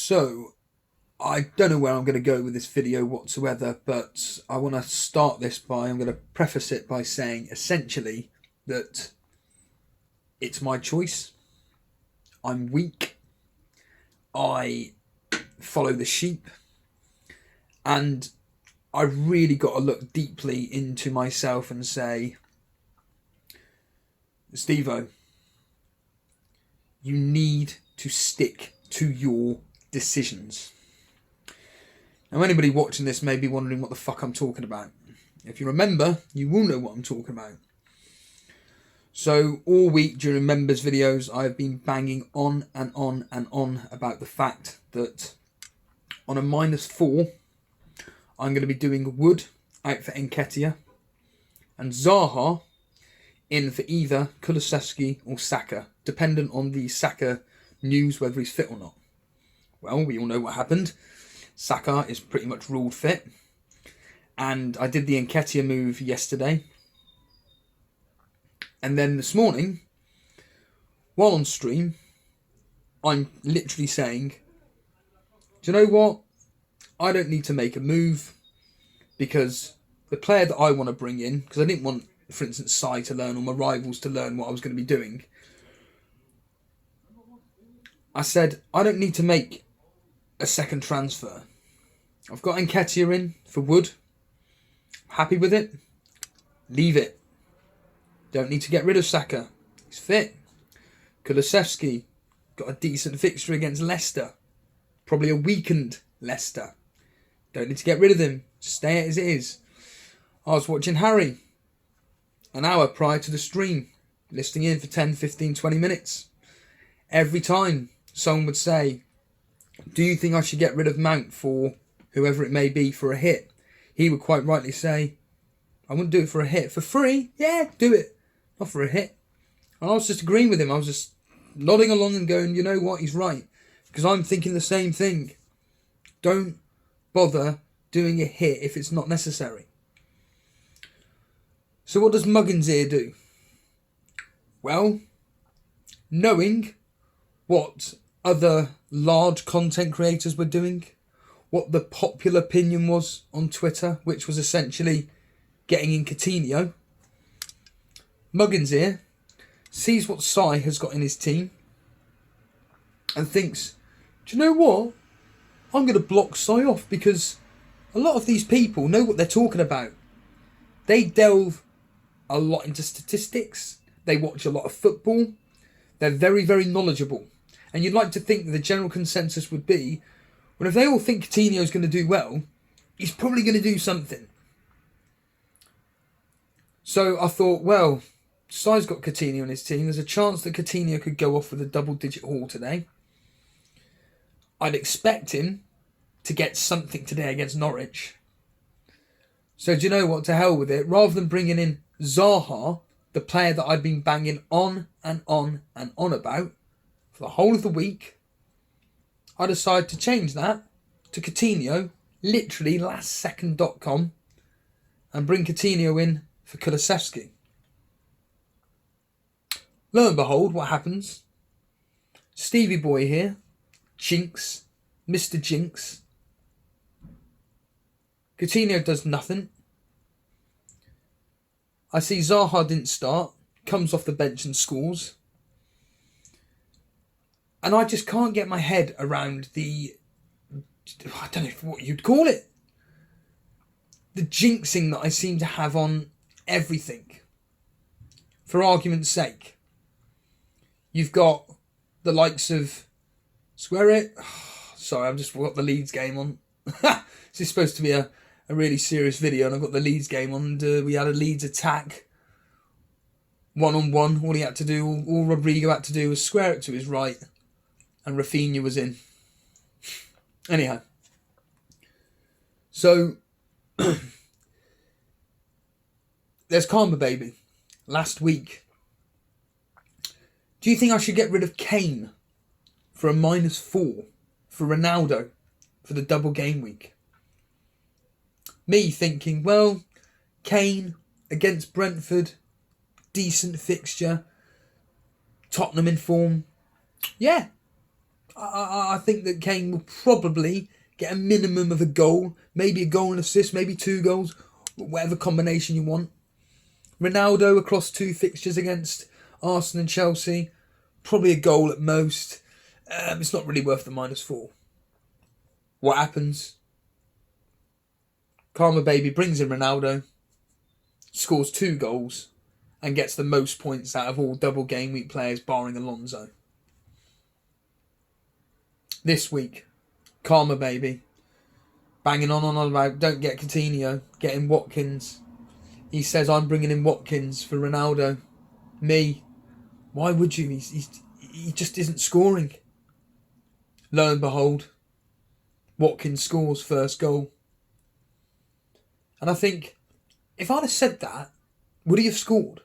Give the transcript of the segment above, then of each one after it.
So, I don't know where I'm going to go with this video whatsoever, but I want to start this by, I'm going to preface it by saying essentially that it's my choice. I'm weak. I follow the sheep. And I've really got to look deeply into myself and say, Steve-O, you need to stick to your decisions. Now, anybody watching this may be wondering what the fuck I'm talking about. If you remember, you will know what I'm talking about. So, all week during members' videos, I've been banging on and on and on about the fact that on a -4, I'm going to be doing Wood out for Nketiah and Zaha in for either Kulusevski or Saka, dependent on the Saka news, whether he's fit or not. Well, we all know what happened. Saka is pretty much ruled fit. And I did the Nketiah move yesterday. And then this morning, while on stream, I'm literally saying, do you know what? I don't need to make a move because the player that I want to bring in, because I didn't want, for instance, Sai to learn or my rivals to learn what I was going to be doing. I said, I don't need to make a second transfer. I've got Nketiah in for Wood. Happy with it. Leave it. Don't need to get rid of Saka. He's fit. Kulusevski got a decent fixture against Leicester. Probably a weakened Leicester. Don't need to get rid of him. Stay it as it is. I was watching Harry an hour prior to the stream, listening in for 10, 15, 20 minutes. Every time someone would say, do you think I should get rid of Mount for whoever it may be for a hit? He would quite rightly say, I wouldn't do it for a hit. For free? Yeah, do it. Not for a hit. And I was just agreeing with him. I was just nodding along and going, you know what, he's right. Because I'm thinking the same thing. Don't bother doing a hit if it's not necessary. So what does Muggins here do? Well, knowing what other large content creators were doing, what the popular opinion was on Twitter, which was essentially getting in Coutinho, Muggins here sees what Sai has got in his team and thinks, do you know what? I'm going to block Sai off because a lot of these people know what they're talking about. They delve a lot into statistics. They watch a lot of football. They're very, very knowledgeable. And you'd like to think that the general consensus would be, well, if they all think Coutinho's going to do well, he's probably going to do something. So I thought, well, Sai's got Coutinho in his team. There's a chance that Coutinho could go off with a double-digit haul today. I'd expect him to get something today against Norwich. So do you know what? To hell with it. Rather than bringing in Zaha, the player that I'd been banging on and on and on about for the whole of the week, I decided to change that to Coutinho, literally lastsecond.com, and bring Coutinho in for Kulusevski. Lo and behold, what happens? Stevie boy here, Jinx, Mr. Jinx. Coutinho does nothing. I see Zaha didn't start, comes off the bench and scores. And I just can't get my head around the, I don't know what you'd call it, the jinxing that I seem to have on everything. For argument's sake, you've got the likes of, swear it, sorry, I've just got the Leeds game on. This is supposed to be a really serious video, and I've got the Leeds game on, and we had a Leeds attack, one-on-one. All he had to do, all Rodrigo had to do was square it to his right, and Rafinha was in. Anyhow, so there's Karma Baby. Last week, do you think I should get rid of Kane for a -4 for Ronaldo for the double game week? Me thinking, well, Kane against Brentford, decent fixture, Tottenham in form. Yeah, I think that Kane will probably get a minimum of a goal, maybe a goal and assist, maybe 2 goals, whatever combination you want. Ronaldo across 2 fixtures against Arsenal and Chelsea, probably a goal at most. It's not really worth the -4. What happens? Karma Baby brings in Ronaldo, scores 2 goals, and gets the most points out of all double game week players barring Alonso. This week, Karma Baby, banging on about don't get Coutinho, getting Watkins. He says I'm bringing in Watkins for Ronaldo. Me, why would you? He just isn't scoring. Lo and behold, Watkins scores first goal. And I think, if I'd have said that, would he have scored?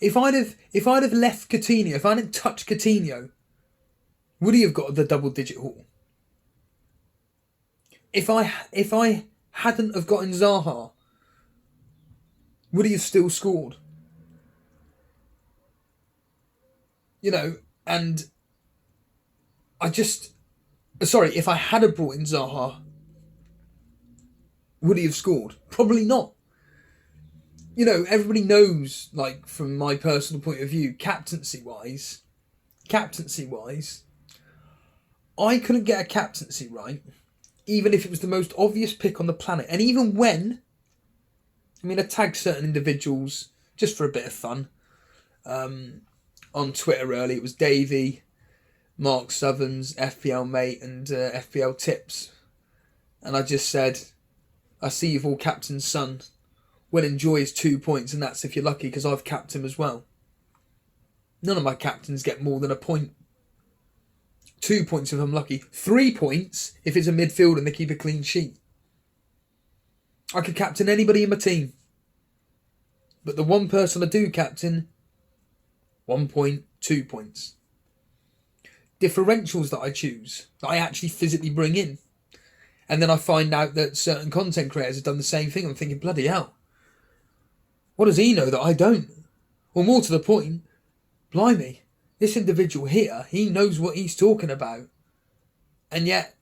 If I'd have left Coutinho, if I didn't touch Coutinho, would he have got the double-digit haul? If I hadn't have gotten Zaha, would he have still scored? You know, and if I had have brought in Zaha, would he have scored? Probably not. You know, everybody knows, like, from my personal point of view, captaincy-wise, I couldn't get a captaincy right, even if it was the most obvious pick on the planet. And even when, I tagged certain individuals just for a bit of fun. On Twitter early, it was Davey, Mark Southerns, FPL Mate, and FPL Tips. And I just said, I see you've all captained Son. Will enjoy his 2 points, and that's if you're lucky, because I've capped him as well. None of my captains get more than a point. 2 points if I'm lucky. 3 points if it's a midfield and they keep a clean sheet. I could captain anybody in my team. But the one person I do captain, 1 point, 2 points. Differentials that I choose, that I actually physically bring in. And then I find out that certain content creators have done the same thing. I'm thinking, bloody hell. What does he know that I don't? Or more to the point, blimey, this individual here, he knows what he's talking about. And yet,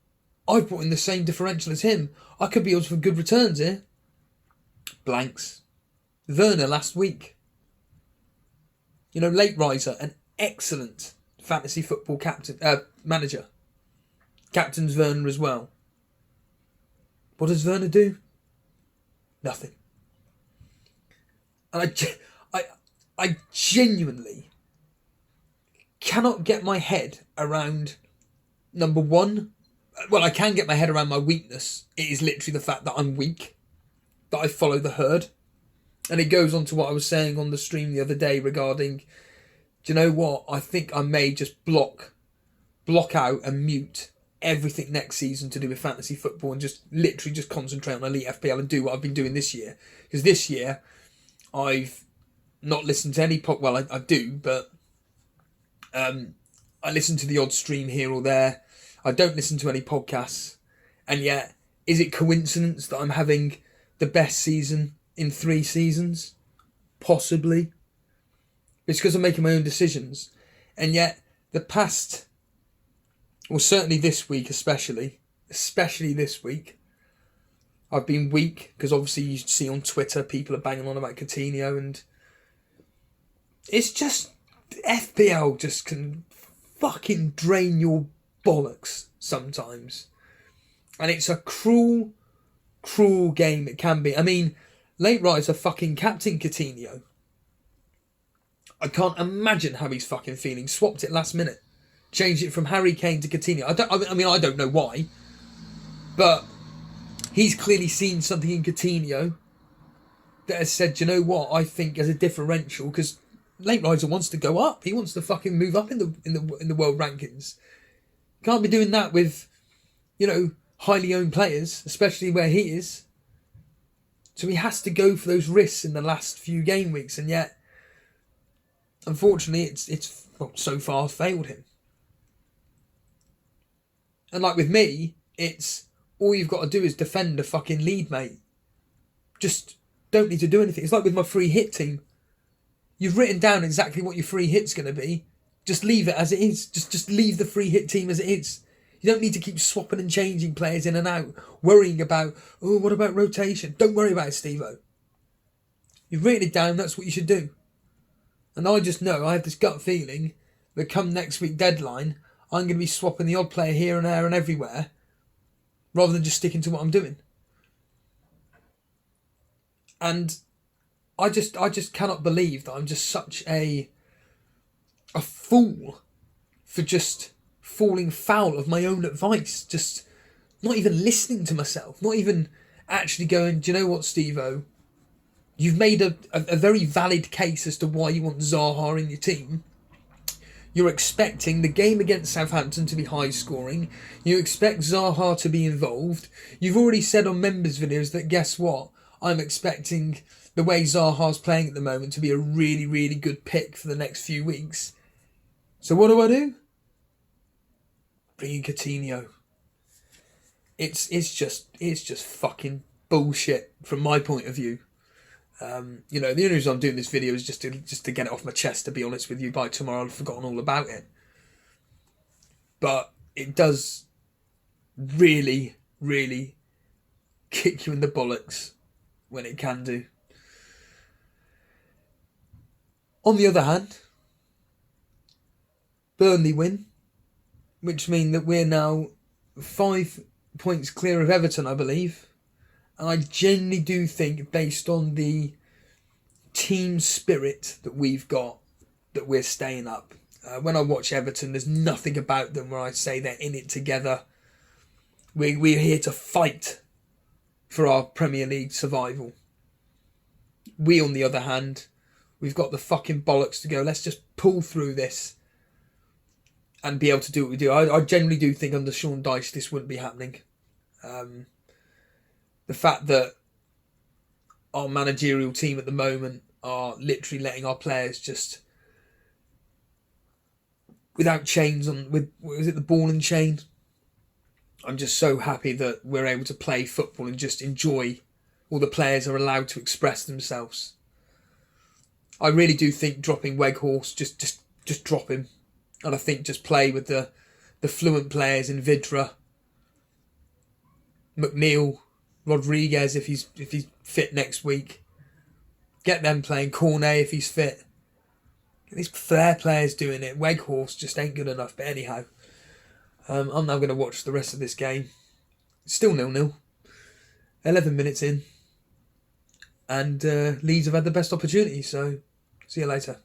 I've brought in the same differential as him. I could be on for good returns here. Blanks. Werner last week. You know, late riser, an excellent fantasy football manager. Captains Werner as well. What does Werner do? Nothing. And I genuinely cannot get my head around, number one, well, I can get my head around my weakness. It is literally the fact that I'm weak, that I follow the herd. And it goes on to what I was saying on the stream the other day regarding, do you know what? I think I may just block out and mute everything next season to do with fantasy football and just literally just concentrate on Elite FPL and do what I've been doing this year. Because this year, I've not listened to any well, I do, but I listen to the odd stream here or there. I don't listen to any podcasts. And yet, is it coincidence that I'm having the best season in 3 seasons? Possibly. It's because I'm making my own decisions. And yet, the past, well, certainly this week especially this week, I've been weak because obviously you see on Twitter people are banging on about Coutinho, and it's just, FPL just can fucking drain your bollocks sometimes. And it's a cruel game it can be. I mean, late riser fucking captain Coutinho. I can't imagine how he's fucking feeling. Swapped it last minute. Changed it from Harry Kane to Coutinho. I don't know why. But he's clearly seen something in Coutinho that has said, you know what, I think as a differential, because late riser wants to go up. He wants to fucking move up in the world rankings. Can't be doing that with, you know, highly owned players, especially where he is. So he has to go for those risks in the last few game weeks, and yet, unfortunately, it's so far failed him. And like with me, it's all you've got to do is defend a fucking lead, mate. Just don't need to do anything. It's like with my free hit team. You've written down exactly what your free hit's going to be. Just leave it as it is. Just leave the free hit team as it is. You don't need to keep swapping and changing players in and out, worrying about, oh, what about rotation? Don't worry about it, Steve-O. You've written it down, that's what you should do. And I just know, I have this gut feeling that come next week deadline, I'm going to be swapping the odd player here and there and everywhere, rather than just sticking to what I'm doing. And I just cannot believe that I'm just such a fool for just falling foul of my own advice. Just not even listening to myself. Not even actually going, do you know what, Steve-O? You've made a very valid case as to why you want Zaha in your team. You're expecting the game against Southampton to be high scoring. You expect Zaha to be involved. You've already said on members' videos that, guess what? I'm expecting the way Zaha's playing at the moment to be a really, really good pick for the next few weeks. So what do? Bring in Coutinho. It's just fucking bullshit from my point of view. The only reason I'm doing this video is just to get it off my chest, to be honest with you. By tomorrow I've forgotten all about it. But it does really, really kick you in the bollocks when it can do. On the other hand, Burnley win, which means that we're now 5 points clear of Everton, I believe. And I genuinely do think, based on the team spirit that we've got, that we're staying up. When I watch Everton, there's nothing about them where I say they're in it together. We're here to fight for our Premier League survival. We, on the other hand, we've got the fucking bollocks to go, let's just pull through this and be able to do what we do. I genuinely do think under Sean Dyche this wouldn't be happening. The fact that our managerial team at the moment are literally letting our players just without chains on, is it the ball and chain? I'm just so happy that we're able to play football and just enjoy. All the players are allowed to express themselves. I really do think dropping Weghorst, just drop him. And I think just play with the fluent players in Vidra, McNeil, Rodriguez if he's fit next week. Get them playing. Cornet if he's fit. Get these Flair players doing it. Weghorst just ain't good enough. But anyhow, I'm now going to watch the rest of this game. Still 0-0. 11 minutes in. And Leeds have had the best opportunity. So, see you later.